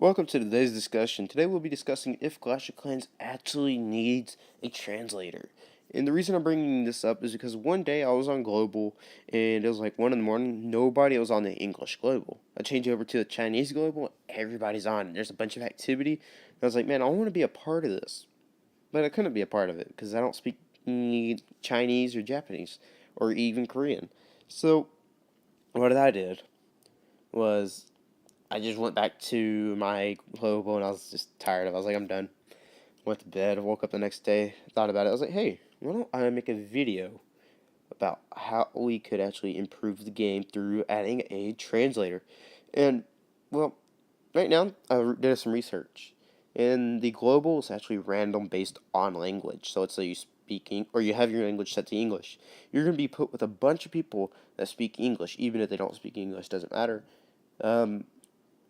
Welcome to today's discussion. Today we'll be discussing if Clash of Clans actually needs a translator. And the reason I'm bringing this up is because one day I was on Global and it was like 1 in the morning. Nobody was on the English Global. I changed over to the Chinese Global. Everybody's on. And there's a bunch of activity. And I was like, man, I want to be a part of this. But I couldn't be a part of it because I don't speak Chinese or Japanese or even Korean. So what I did was I just went back to my global and I was just tired of it. I was like, I'm done. Went to bed, woke up the next day, thought about it. I was like, hey, why don't I make a video about how we could actually improve the game through adding a translator? And, well, right now I did some research. And the global is actually random based on language. So it's like you speaking, or you have your language set to English. You're going to be put with a bunch of people that speak English, even if they don't speak English, doesn't matter. Um,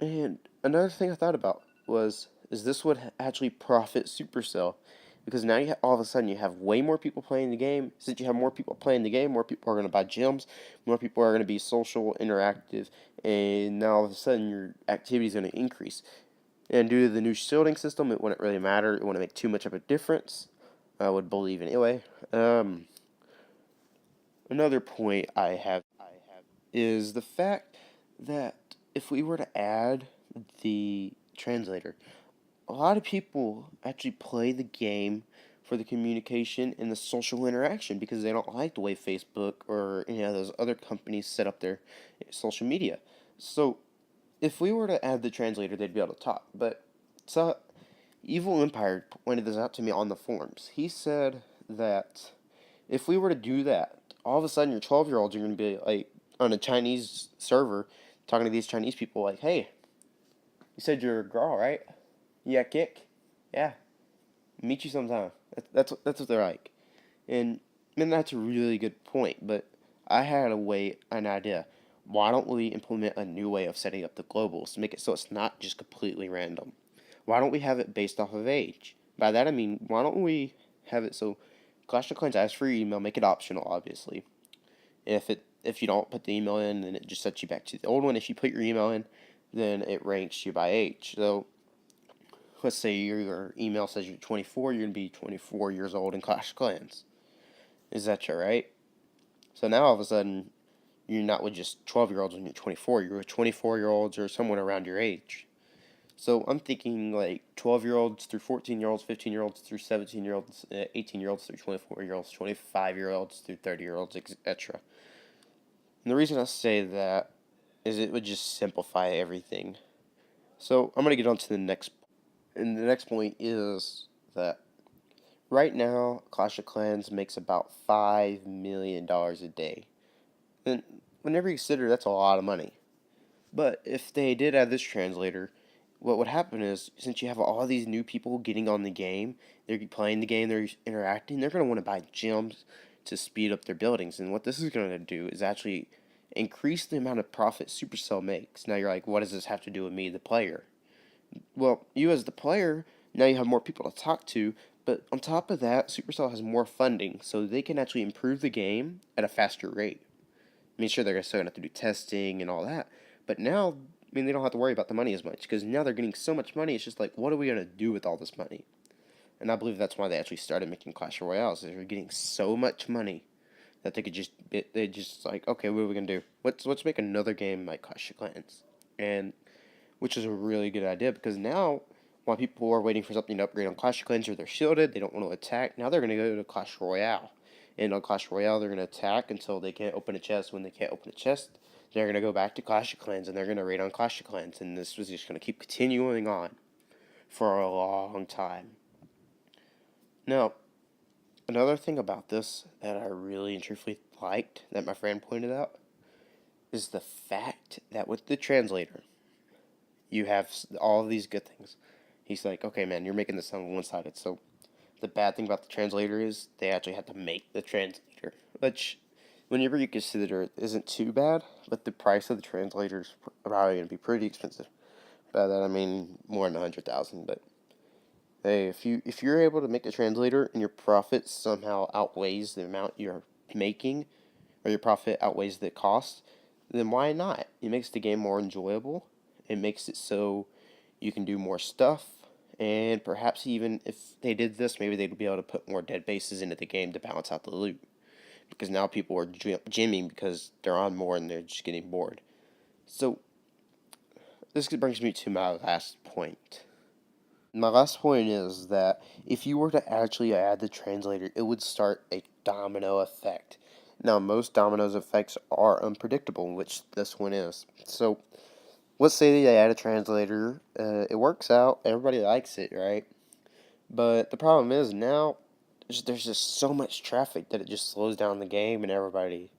and another thing I thought about was, is this would actually profit Supercell? Because now all of a sudden you have way more people playing the game. Since you have more people playing the game, more people are going to buy gems, more people are going to be social, interactive, and now all of a sudden your activity is going to increase. And due to the new shielding system, it wouldn't really matter. It wouldn't make too much of a difference. I would believe anyway. Another point I have is the fact that if we were to add the translator, a lot of people actually play the game for the communication and the social interaction because they don't like the way Facebook or any of those other companies set up their social media. So if we were to add the translator, they'd be able to talk. But so Evil Empire pointed this out to me on the forums. He said that if we were to do that, all of a sudden your 12-year-olds are going to be like on a Chinese server talking to these Chinese people like, hey, you said you're a girl, right? Yeah, kick. Yeah, meet you sometime. That's what they're like. And that's a really good point. But I had an idea. Why don't we implement a new way of setting up the globals to make it so it's not just completely random? Why don't we have it based off of age? By that I mean, why don't we have it so Clash of Clans asks for your email, make it optional, obviously. If you don't put the email in, then it just sets you back to the old one. If you put your email in, then it ranks you by age. So let's say your email says you're 24, you're gonna be 24 years old in Clash of Clans. Is that your right? So now all of a sudden, you're not with just 12-year-olds when you're 24. You're with 24-year-olds or someone around your age. So I'm thinking like 12-year-olds through 14-year-olds, 15-year-olds through 17-year-olds, 18-year-olds through 24-year-olds, 25-year-olds through 30-year-olds, etc. And the reason I say that is it would just simplify everything. So I'm gonna get on to the next, and the next point is that right now Clash of Clans makes about $5 million a day, and whenever you consider that's a lot of money. But if they did add this translator, what would happen is since you have all these new people getting on the game, they're playing the game, they're interacting, they're going to want to buy gems to speed up their buildings. And what this is going to do is actually increase the amount of profit Supercell makes. Now you're like, what does this have to do with me, the player? Well, you as the player, now you have more people to talk to, but on top of that, Supercell has more funding, so they can actually improve the game at a faster rate. I mean, sure, they're still going to have to do testing and all that, but now, they don't have to worry about the money as much, because now they're getting so much money, it's just like, what are we going to do with all this money? And I believe that's why they actually started making Clash Royales. They were getting so much money that they just like, okay, what are we going to do? Let's make another game like Clash of Clans. And which is a really good idea because now, while people are waiting for something to upgrade on Clash of Clans or they're shielded, they don't want to attack, now they're going to go to Clash Royale. And on Clash Royale, they're going to attack until they can't open a chest. When they can't open a chest, they're going to go back to Clash of Clans and they're going to raid on Clash of Clans. And this was just going to keep continuing on for a long time. Now, another thing about this that I really and truthfully liked that my friend pointed out is the fact that with the translator, you have all of these good things. He's like, okay, man, you're making this sound one-sided. So the bad thing about the translator is they actually had to make the translator, which, whenever you consider it, isn't too bad. But the price of the translator is probably going to be pretty expensive. By that I mean more than 100,000. But hey, if you're able to make a translator and your profit somehow outweighs the amount you're making, or your profit outweighs the cost, then why not? It makes the game more enjoyable. It makes it so you can do more stuff, and perhaps even if they did this, maybe they'd be able to put more dead bases into the game to balance out the loot. Because now people are gymming because they're on more and they're just getting bored. So, this brings me to my last point. My last point is that if you were to actually add the translator, it would start a domino effect. Now, most dominoes effects are unpredictable, which this one is. So, let's say they add a translator, it works out, everybody likes it, right? But the problem is now there's just so much traffic that it just slows down the game, and everybody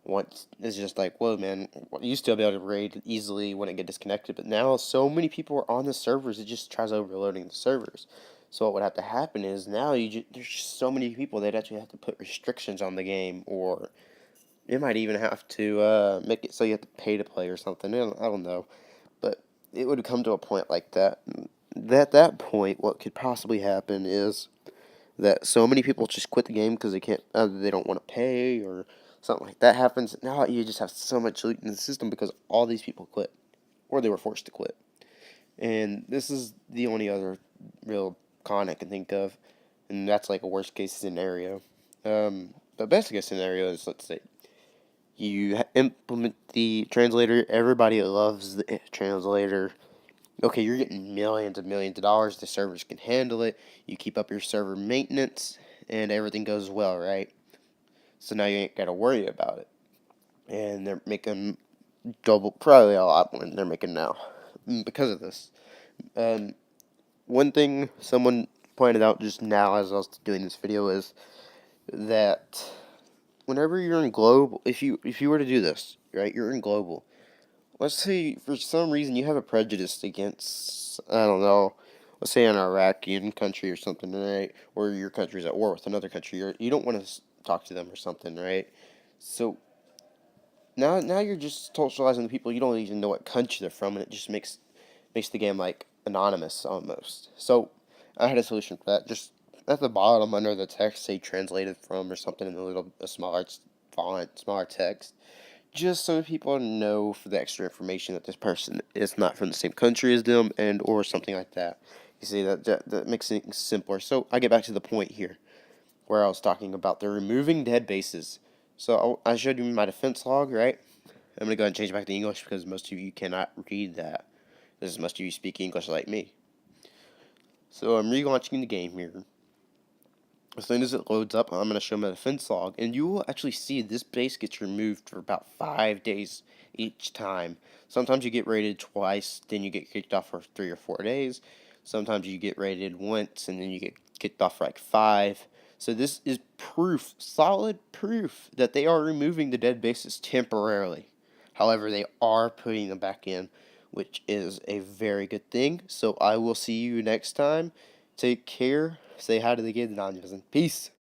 wants is just like, whoa, man, you used to be able to raid easily when it get disconnected, but now so many people are on the servers, it just tries overloading the servers. So what would have to happen is now there's just so many people they'd actually have to put restrictions on the game, or it might even have to make it so you have to pay to play or something. I don't know, but it would come to a point like that. At that point, what could possibly happen is that so many people just quit the game because they can't, they don't want to pay or something like that happens. Now you just have so much loot in the system because all these people quit, or they were forced to quit. And this is the only other real con I can think of, and that's like a worst case scenario. The best case scenario is, let's say you implement the translator. Everybody loves the translator. Okay, you're getting millions and millions of dollars. The servers can handle it. You keep up your server maintenance, and everything goes well, right? So now you ain't got to worry about it. And they're making double, probably a lot more than they're making now because of this. Um, One thing someone pointed out just now as I was doing this video is that whenever you're in global, if you were to do this, right, you're in global. Let's say for some reason you have a prejudice against, I don't know, let's say an Iraqi country or something, right? Or your country's at war with another country. You don't want to talk to them or something, right? So now you're just socializing with people you don't even know what country they're from, and it just makes the game like anonymous almost. So I had a solution for that. Just at the bottom under the text, say translated from or something in a smaller font, smaller text, just so people know for the extra information that this person is not from the same country as them, and or something like that. You see that makes things simpler. So I get back to the point here where I was talking about the removing dead bases. So I showed you my defense log, right? I'm gonna go ahead and change back to English because most of you cannot read that. Because most of you speak English like me. So I'm relaunching the game here. As soon as it loads up, I'm going to show my defense log, and you will actually see this base gets removed for about 5 days each time. Sometimes you get raided twice, then you get kicked off for 3 or 4 days. Sometimes you get raided once, and then you get kicked off for like 5. So this is proof, solid proof, that they are removing the dead bases temporarily. However, they are putting them back in, which is a very good thing. So I will see you next time. Take care. Say hi to the kids, and I'm Peace.